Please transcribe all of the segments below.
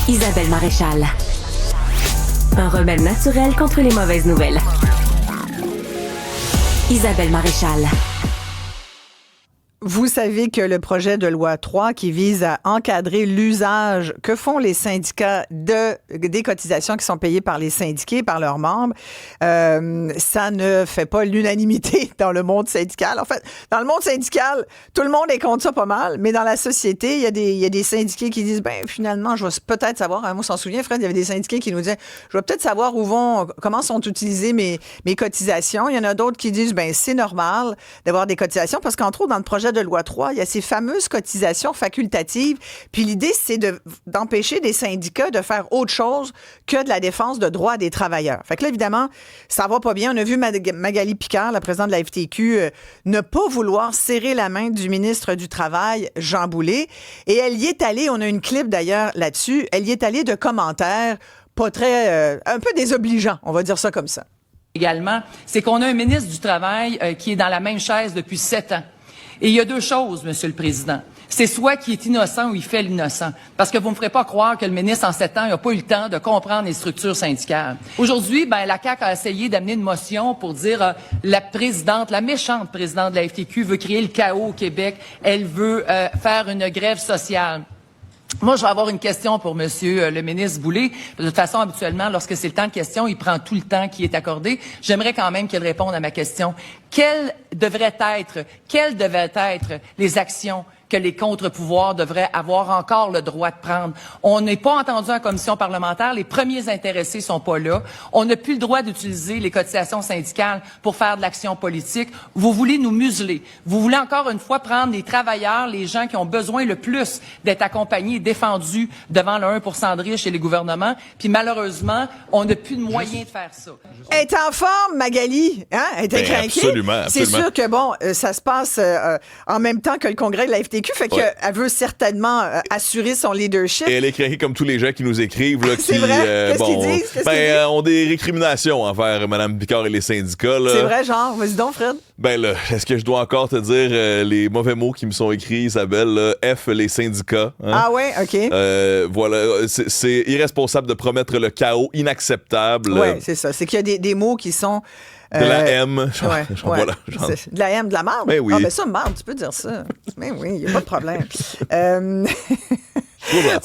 Isabelle Maréchal. Un remède naturel contre les mauvaises nouvelles. Isabelle Maréchal. Vous savez que le projet de loi 3 qui vise à encadrer l'usage que font les syndicats des cotisations qui sont payées par les syndiqués, par leurs membres, ça ne fait pas l'unanimité dans le monde syndical. En fait, dans le monde syndical, tout le monde est contre ça pas mal, mais dans la société, il y a des syndiqués qui disent, finalement, je vais peut-être savoir, moi, on s'en souvient, Fred, il y avait des syndiqués qui nous disaient, je vais peut-être savoir comment sont utilisées mes cotisations. Il y en a d'autres qui disent, c'est normal d'avoir des cotisations parce qu'entre autres, dans le projet de loi 3, il y a ces fameuses cotisations facultatives. Puis l'idée, c'est d'empêcher des syndicats de faire autre chose que de la défense de droits des travailleurs. Fait que là, évidemment, ça va pas bien. On a vu Magali Picard, la présidente de la FTQ, ne pas vouloir serrer la main du ministre du Travail, Jean Boulet. Et elle y est allée, on a une clip d'ailleurs là-dessus, elle y est allée de commentaires pas très, un peu désobligeants, on va dire ça comme ça. Également, c'est qu'on a un ministre du Travail qui est dans la même chaise depuis 7 ans. Et il y a deux choses, Monsieur le Président. C'est soit qu'il est innocent ou il fait l'innocent. Parce que vous ne me ferez pas croire que le ministre, en 7 ans, n'a pas eu le temps de comprendre les structures syndicales. Aujourd'hui, la CAQ a essayé d'amener une motion pour dire la méchante présidente de la FTQ veut créer le chaos au Québec. Elle veut faire une grève sociale. Moi, je vais avoir une question pour Monsieur le ministre Boulet. De toute façon, habituellement, lorsque c'est le temps de question, il prend tout le temps qui est accordé. J'aimerais quand même qu'il réponde à ma question. Quelles devraient être les actions que les contre-pouvoirs devraient avoir encore le droit de prendre? On n'est pas entendu en commission parlementaire. Les premiers intéressés sont pas là. On n'a plus le droit d'utiliser les cotisations syndicales pour faire de l'action politique. Vous voulez nous museler. Vous voulez encore une fois prendre les travailleurs, les gens qui ont besoin le plus d'être accompagnés et défendus devant le 1% de riches et les gouvernements. Puis malheureusement, on n'a plus de moyens de faire ça. Elle est en forme, Magali. Hein? Elle était craquée. Absolument. C'est sûr que, ça se passe en même temps que le congrès de la FTQ, fait qu'elle veut certainement assurer son leadership. Et elle est craquée comme tous les gens qui nous écrivent. Là, c'est vrai? Qu'est-ce qu'ils disent? Ont des récriminations envers Mme Picard et les syndicats. Là. C'est vrai, genre? Vas-y donc, Fred. Est-ce que je dois encore te dire les mauvais mots qui me sont écrits, Isabelle? Là, F, les syndicats. Hein? Ah ouais? OK. Voilà. C'est irresponsable de promettre le chaos, inacceptable. Oui, c'est ça. C'est qu'il y a des mots qui sont... De la M. Voilà, de la M, de la marde. Ben oui. Ah, ça, marde, tu peux dire ça. Mais oui, il n'y a pas de problème.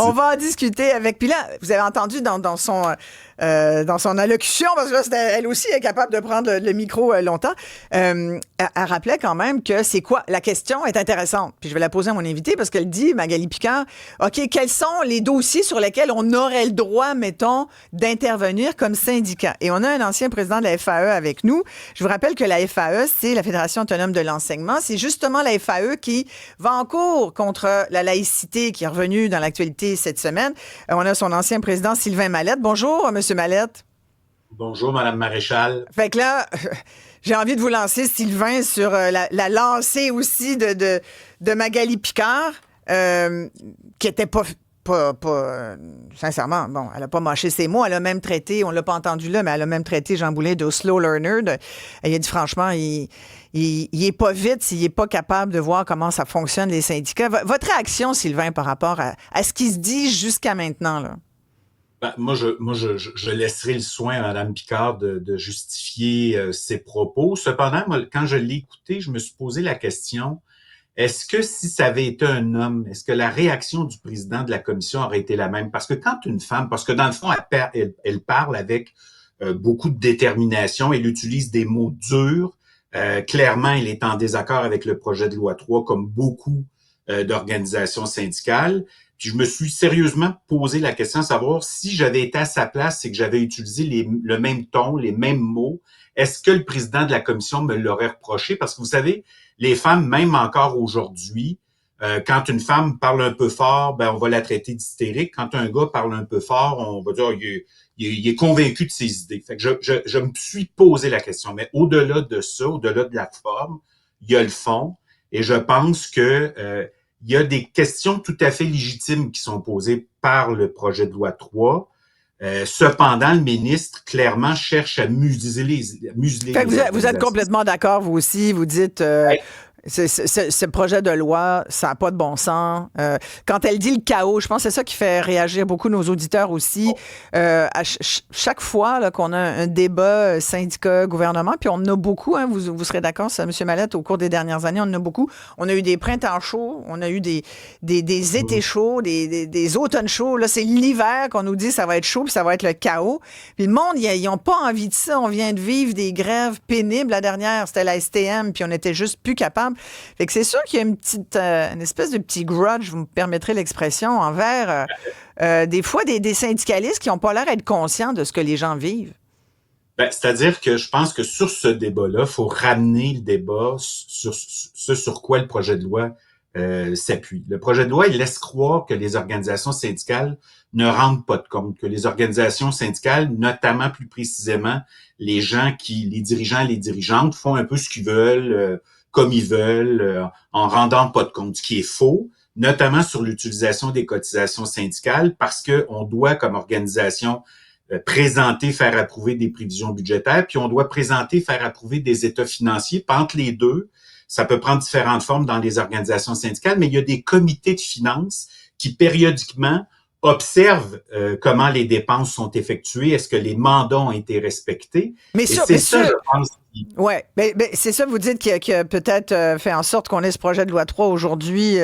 On va en discuter avec... Puis là, vous avez entendu dans son allocution, parce que là, elle aussi est capable de prendre le micro longtemps, elle rappelait quand même que c'est quoi? La question est intéressante. Puis je vais la poser à mon invité parce qu'elle dit, Magali Picard, OK, quels sont les dossiers sur lesquels on aurait le droit, mettons, d'intervenir comme syndicat? Et on a un ancien président de la FAE avec nous. Je vous rappelle que la FAE, c'est la Fédération autonome de l'enseignement. C'est justement la FAE qui va en cours contre la laïcité qui est revenue dans l'actualité cette semaine. On a son ancien président, Sylvain Mallette. Bonjour, Monsieur Mallette. Bonjour, Mme Maréchal. Fait que là, j'ai envie de vous lancer, Sylvain, sur la lancée aussi de Magali Picard, qui était pas sincèrement, elle n'a pas mâché ses mots. Elle a même traité, on l'a pas entendu là, mais elle a même traité Jean Boulet de slow learner. Elle a dit franchement, il est pas vite s'il est pas capable de voir comment ça fonctionne les syndicats. Votre réaction, Sylvain, par rapport à ce qui se dit jusqu'à maintenant, là? Moi, je laisserai le soin à Mme Picard de justifier ses propos. Cependant, moi, quand je l'ai écouté, je me suis posé la question, est-ce que si ça avait été un homme, est-ce que la réaction du président de la commission aurait été la même? Parce que quand une femme, parce que dans le fond, elle parle avec beaucoup de détermination, elle utilise des mots durs. Clairement, elle est en désaccord avec le projet de loi 3, comme beaucoup d'organisations syndicales. Puis je me suis sérieusement posé la question de savoir si j'avais été à sa place et que j'avais utilisé le même ton, les mêmes mots, est-ce que le président de la commission me l'aurait reproché? Parce que vous savez, les femmes, même encore aujourd'hui, quand une femme parle un peu fort, on va la traiter d'hystérique. Quand un gars parle un peu fort, on va dire il est convaincu de ses idées. Fait que je me suis posé la question. Mais au-delà de ça, au-delà de la forme, il y a le fond. Et je pense que il y a des questions tout à fait légitimes qui sont posées par le projet de loi 3. Cependant, le ministre, clairement, cherche à museler Fait que vous êtes complètement d'accord, vous aussi. Vous dites, Ce projet de loi, ça n'a pas de bon sens. Quand elle dit le chaos, je pense que c'est ça qui fait réagir beaucoup nos auditeurs aussi. Chaque fois là, qu'on a un débat syndicat-gouvernement, puis on en a beaucoup, hein, vous serez d'accord, ça, M. Mallette, au cours des dernières années, on en a beaucoup. On a eu des printemps chauds, on a eu des étés chauds, des automnes chauds. Là, c'est l'hiver qu'on nous dit ça va être chaud, puis ça va être le chaos. Puis le monde, ils n'ont pas envie de ça. On vient de vivre des grèves pénibles. La dernière, c'était la STM, puis on était juste plus capable. Fait que c'est sûr qu'il y a une espèce de petit grudge, vous me permettrez l'expression, envers des fois des syndicalistes qui n'ont pas l'air d'être conscients de ce que les gens vivent. C'est-à-dire que je pense que sur ce débat-là, il faut ramener le débat sur ce sur quoi le projet de loi s'appuie. Le projet de loi, il laisse croire que les organisations syndicales ne rendent pas de compte, que les organisations syndicales, notamment plus précisément les dirigeants et les dirigeantes, font un peu ce qu'ils veulent, comme ils veulent, en rendant pas de compte, ce qui est faux, notamment sur l'utilisation des cotisations syndicales, parce que on doit, comme organisation, présenter, faire approuver des prévisions budgétaires, puis on doit présenter, faire approuver des états financiers. Puis entre les deux, ça peut prendre différentes formes dans les organisations syndicales, mais il y a des comités de finances qui périodiquement observent comment les dépenses sont effectuées, est-ce que les mandats ont été respectés. Mais ça, je pense. Oui, mais c'est ça, vous dites qui a peut-être fait en sorte qu'on ait ce projet de loi 3 aujourd'hui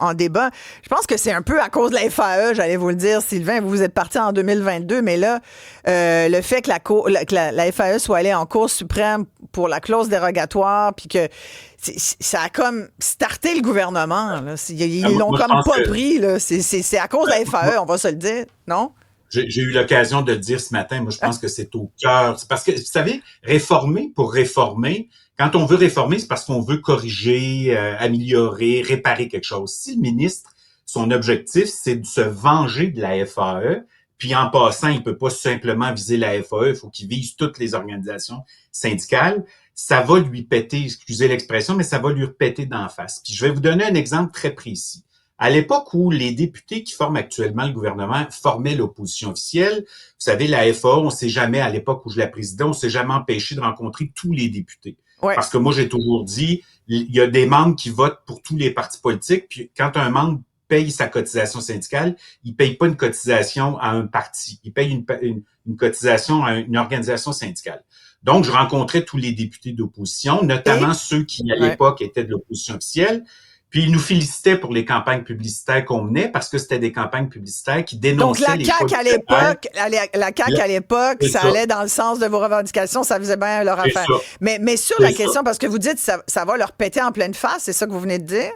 en débat. Je pense que c'est un peu à cause de la FAE, j'allais vous le dire, Sylvain, vous êtes parti en 2022, mais là, le fait que la FAE soit allée en Cour suprême pour la clause dérogatoire, puis que ça a comme starté le gouvernement. Là. Ils l'ont comme pas pris. Là. C'est à cause de la FAE, on va se le dire, non? J'ai eu l'occasion de le dire ce matin. Moi, je pense que c'est au cœur. C'est parce que, vous savez, réformer pour réformer, quand on veut réformer, c'est parce qu'on veut corriger, améliorer, réparer quelque chose. Si le ministre, son objectif, c'est de se venger de la FAE, puis en passant, il peut pas simplement viser la FAE, il faut qu'il vise toutes les organisations syndicales, ça va lui péter, excusez l'expression, mais ça va lui repéter d'en face. Puis je vais vous donner un exemple très précis. À l'époque où les députés qui forment actuellement le gouvernement formaient l'opposition officielle, vous savez, la FAE, on s'est jamais, à l'époque où je la présidais, on s'est jamais empêché de rencontrer tous les députés. Ouais. Parce que moi, j'ai toujours dit, il y a des membres qui votent pour tous les partis politiques, puis quand un membre paye sa cotisation syndicale, il paye pas une cotisation à un parti, il paye une cotisation à une organisation syndicale. Donc, je rencontrais tous les députés d'opposition, notamment ceux qui, à l'époque, étaient de l'opposition officielle. Puis, ils nous félicitaient pour les campagnes publicitaires qu'on menait parce que c'était des campagnes publicitaires qui dénonçaient les choix budgétaires. La CAQ à l'époque, ça allait dans le sens de vos revendications, ça faisait bien leur affaire. Mais sur la question, parce que vous dites ça va leur péter en pleine face, c'est ça que vous venez de dire?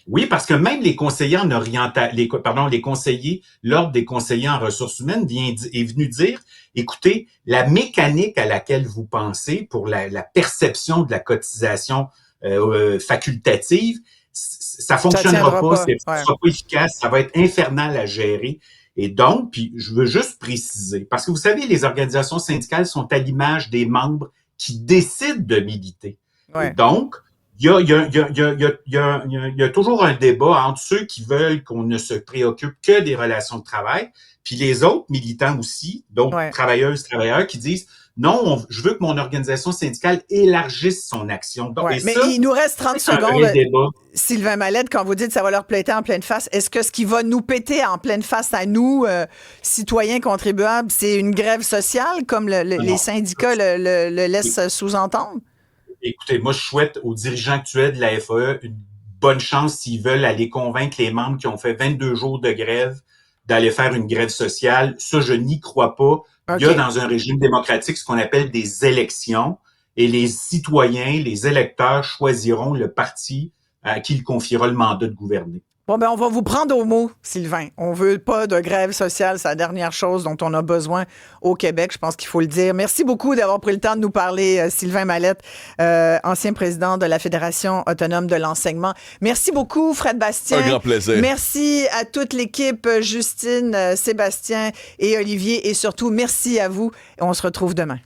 Oui, parce que même les conseillers en les conseillers, l'Ordre des conseillers en ressources humaines est venu dire, écoutez, la mécanique à laquelle vous pensez pour la perception de la cotisation facultative, ça fonctionnera pas, ça sera pas efficace, ça va être infernal à gérer. Et donc, puis je veux juste préciser, parce que vous savez, les organisations syndicales sont à l'image des membres qui décident de militer. Ouais. Donc, il y a toujours un débat entre ceux qui veulent qu'on ne se préoccupe que des relations de travail, puis les autres militants aussi, donc travailleurs qui disent non, je veux que mon organisation syndicale élargisse son action. Donc, mais ça, il nous reste 30 secondes. Sylvain Mallette, quand vous dites ça va leur péter en pleine face, est-ce que ce qui va nous péter en pleine face à nous, citoyens contribuables, c'est une grève sociale, comme les syndicats le laissent sous-entendre? Écoutez, moi, je souhaite aux dirigeants actuels de la FAE une bonne chance s'ils veulent aller convaincre les membres qui ont fait 22 jours de grève d'aller faire une grève sociale. Ça, je n'y crois pas. Okay. Il y a dans un régime démocratique ce qu'on appelle des élections et les citoyens, les électeurs choisiront le parti à qui il confiera le mandat de gouverner. Bon, ben on va vous prendre au mot, Sylvain. On veut pas de grève sociale, c'est la dernière chose dont on a besoin au Québec, je pense qu'il faut le dire. Merci beaucoup d'avoir pris le temps de nous parler, Sylvain Mallette, ancien président de la Fédération autonome de l'enseignement. Merci beaucoup, Fred Bastien. Un grand plaisir. Merci à toute l'équipe, Justine, Sébastien et Olivier, et surtout, merci à vous. On se retrouve demain.